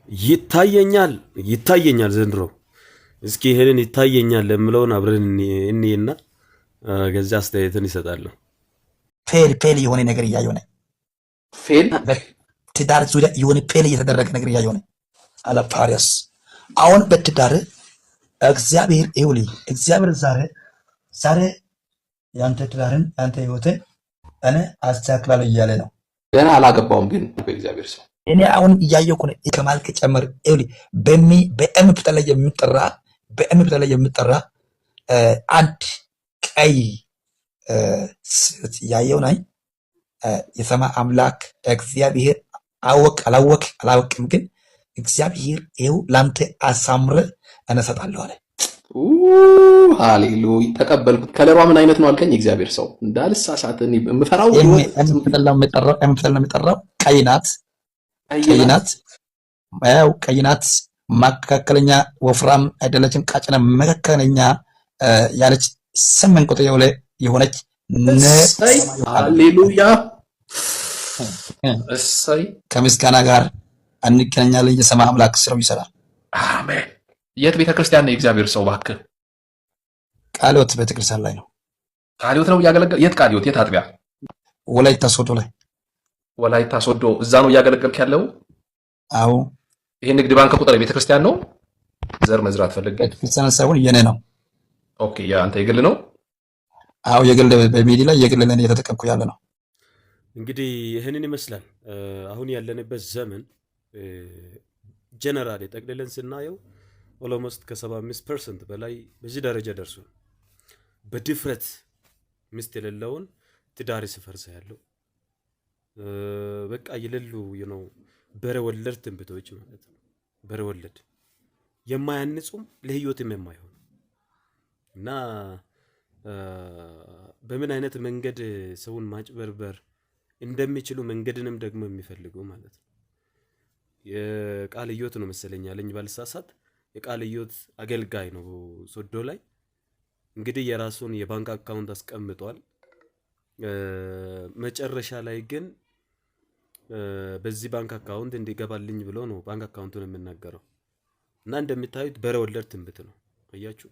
ይታየኛል ዘንድሮ። እስኪ ይሄንን ይታየኛል የምለውን አብረን እንይና ከዚያ አስተያየትን ይሰጣለሁ። ፌል የሆነ ነገር እያየሁ ነው። ፌል ትዳር ዙሪያ የሆነ ፌል እየተደረገ ነገር እያየሁ ነው። አለ ፓሪያስ አሁን በትዳር እግዚአብሔር እግዚአብሔር ዛሬ ያንተ ትዳርን ያንተ ህይወትን እኔ አስተካክላለሁ እያለ ነው። ገና አላገባውም ግን በእግዚአብሔር ሰው እኔ አሁን እያየሁ ነው። ከማልክ ጨመር በኤምፕተ ላይ የሚጠራ አንድ ቀይ ያየው ናይ የሰማይ አምላክ እግዚአብሔር አላወቅም ግን እግዚአብሔር ይኸው ላንተ አሳምረ እነሰጣለሁ አለ። ሃሌሉያ ተቀበልኩት። ከለሯ ምን አይነት ነው አልከኝ? እግዚአብሔር ሰው እንዳልሳሳት የምፈራው የሚጠራው ቀይ ናት። መካከለኛ ወፍራም አይደለችም፣ ቀጭነ መካከለኛ ያለች 8 ቁጥር የሆነች ሃሌሉያ እሰይ ከምስጋና ጋር እንገናኛለን። የሰማይ አምላክ ስራው ይሰራል። አሜን። የት ቤተክርስቲያን ነው የእግዚአብሔር ሰው? እባክህ ቃልዮት ቤተክርስቲያን ላይ ነው። ቃልዮት ነው እያገለገል። የት ቃልዮት? የት አጥቢያ? ወላይታ ሶዶ ላይ። ወላይታ ሶዶ እዛ ነው እያገለገልክ ያለው? አዎ። ይሄ ንግድ ባንክ ቁጥር የቤተክርስቲያን ነው? ዘር መዝራት ፈልገህ? ቤተክርስቲያን ሳይሆን የኔ ነው። ኦኬ፣ አንተ የግል ነው? አዎ የግል፣ በሚዲ ላይ የግል ለኔ እየተጠቀምኩ ያለ ነው። እንግዲህ ይህንን ይመስላል አሁን ያለንበት ዘመን። ጀነራል ጠቅልለን ስናየው ኦሎሞስት ከ75% በላይ በዚህ ደረጃ ደርሶ በድፍረት ሚስት የሌለውን ትዳር ሲፈርስ ያለው በቃ ይለሉ በረ ወለድ ትንቢቶች ማለት ነው። በረ ወለድ የማያንጹም ለህይወትም የማይሆን እና በምን አይነት መንገድ ሰውን ማጭበርበር እንደሚችሉ መንገድንም ደግሞ የሚፈልጉ ማለት ነው። የቃል ህይወት ነው መሰለኝ ያለኝ ባልሳሳት፣ የቃል ህይወት አገልጋይ ነው ሶዶ ላይ። እንግዲህ የራሱን የባንክ አካውንት አስቀምጧል። መጨረሻ ላይ ግን በዚህ ባንክ አካውንት እንዲገባልኝ ብሎ ነው ባንክ አካውንቱን የምናገረው እና እንደምታዩት በረ ወለድ ትንቢት ነው። አያችሁ፣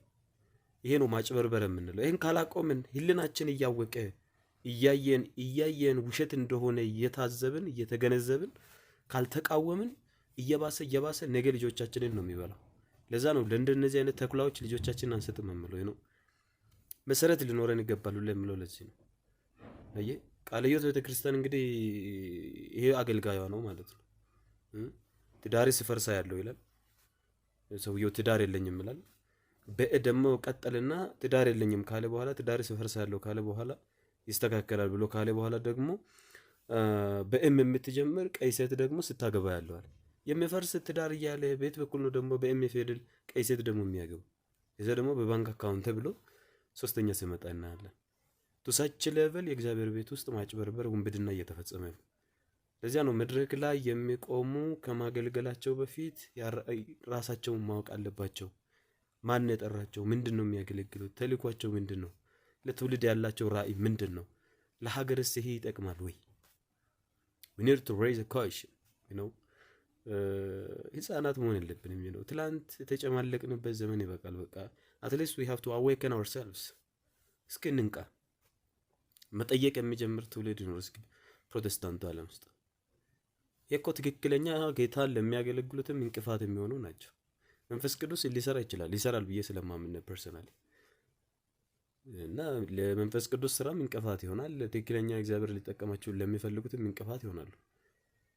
ይሄ ነው ማጭበርበር የምንለው። ይሄን ካላቆምን ህልናችን እያወቀ እያየን ውሸት እንደሆነ እየታዘብን እየተገነዘብን ካልተቃወምን እየባሰ ነገ ልጆቻችንን ነው የሚበላው። ለዛ ነው ለእንደነዚህ አይነት ተኩላዎች ልጆቻችንን አንሰጥም የምለው ነው። መሰረት ሊኖረን ይገባል ለምለው ለዚህ ነው። አየ ቃለ ሕይወት ቤተክርስቲያን እንግዲህ ይሄ አገልጋዩ ነው ማለት ነው። ትዳር ሲፈርሳ ያለው ይላል ሰውየው። ትዳር የለኝም ይላል። በእደሞ ቀጠልና ትዳር የለኝም ካለ በኋላ ትዳር ሲፈርሳ ያለው ካለ በኋላ ይስተካከላል ብሎ ካለ በኋላ ደግሞ በእም የምትጀምር ቀይ ሴት ደግሞ ስታገባ ያለዋል። የሚፈርስ ትዳር እያለ ቤት በኩል ነው ደግሞ በእም ፊደል ቀይ ሴት ደግሞ የሚያገቡ። እዛ ደግሞ በባንክ አካውንት ብሎ ሶስተኛ ሲመጣ እናያለን። ቱሳች ሌቨል የእግዚአብሔር ቤት ውስጥ ማጭበርበር ውንብድና እየተፈጸመ ነው። ለዚያ ነው መድረክ ላይ የሚቆሙ ከማገልገላቸው በፊት ራሳቸውን ማወቅ አለባቸው። ማን የጠራቸው? ምንድነው የሚያገለግሉት? ተልእኳቸው ምንድነው? ለትውልድ ያላቸው ራዕይ ምንድነው? ለሀገርስ ይሄ ይጠቅማል ወይ? we need to raise a question, ህፃናት መሆን የለብንም። ትላንት የተጨማለቅንበት ዘመን ይበቃል። በቃ at least we have to awaken ourselves። እስኪ እንንቃ። መጠየቅ የሚጀምር ትውልድ ነው። እስኪ ፕሮቴስታንቱ ዓለም ውስጥ የኮ ትክክለኛ ጌታን ለሚያገለግሉትም እንቅፋት የሚሆኑ ናቸው። መንፈስ ቅዱስ ይሰራል ብዬ ስለማምን ፐርሰናሊ እና ለመንፈስ ቅዱስ ስራም እንቅፋት ይሆናል። ትክክለኛ እግዚአብሔር ሊጠቀማቸው ለሚፈልጉትም እንቅፋት ይሆናሉ።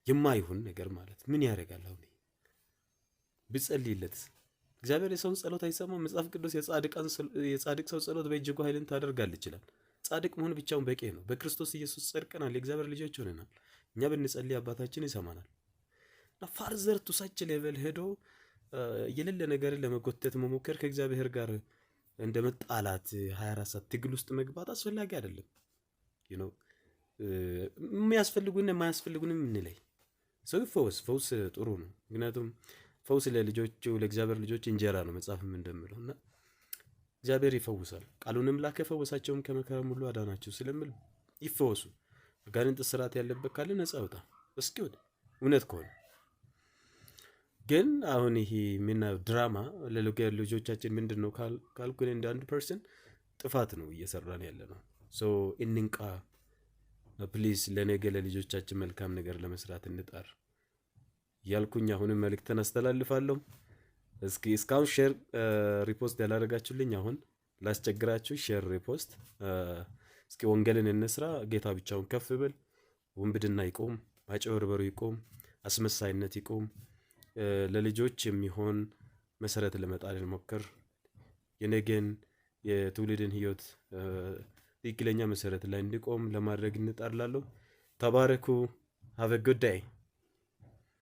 የማይሆን ነገር ማለት ምን ያደርጋል? አሁን ብጸልይለት እግዚአብሔር የሰውን ጸሎት አይሰማም። መጽሐፍ ቅዱስ የጻድቅ ሰው ጸሎት በእጅጉ ኃይልን ታደርጋለች ይላል። ጻድቅ መሆን ብቻውን በቂ ነው። በክርስቶስ ኢየሱስ ጸድቀናል፣ የእግዚአብሔር ልጆች ሆነናል። እኛ ብንጸልይ አባታችን ይሰማናል። እና ፋርዘር ቱ ሳች ሌቨል ሄዶ የሌለ ነገርን ለመጎተት መሞከር ከእግዚአብሔር ጋር እንደመጣላት 24 ሰዓት ትግል ውስጥ መግባት አስፈላጊ አይደለም። የሚያስፈልጉን የማያስፈልጉንም እንለይ። ሰው ፈውስ ጥሩ ነው። ምክንያቱም ፈውስ ለልጆቹ ለእግዚአብሔር ልጆች እንጀራ ነው መጽሐፍም እንደምለው እና እግዚአብሔር ይፈውሳል። ቃሉንም ላከ ፈወሳቸውም ከመከራም ሁሉ አዳናቸው ስለሚል ይፈወሱ። አጋንንት ስራት ያለበት ካለ ነፃ ወጣ። እስኪ ወደ እውነት ከሆነ ግን አሁን ይሄ የምናየው ድራማ ለልጆቻችን ምንድን ነው ካልኩን እንደ 1% ጥፋት ነው እየሰራን ያለ ነው። ሶ እንንቃ ፕሊዝ፣ ለነገ ለልጆቻችን መልካም ነገር ለመስራት እንጣር ያልኩኝ አሁንም መልእክትን አስተላልፋለሁ። እስኪ እስካሁን ሼር ሪፖስት ያላደረጋችሁልኝ አሁን ላስቸግራችሁ፣ ሼር ሪፖስት። እስኪ ወንጌልን እንስራ። ጌታ ብቻውን ከፍ ብል፣ ውንብድና ይቆም፣ ማጭበርበሩ ይቆም፣ አስመሳይነት ይቆም። ለልጆች የሚሆን መሰረት ለመጣል እንሞክር። የነገን የትውልድን ህይወት ትክክለኛ መሰረት ላይ እንዲቆም ለማድረግ እንጣርላለሁ። ተባረኩ። ሃቭ ኤ ጉድ ዴይ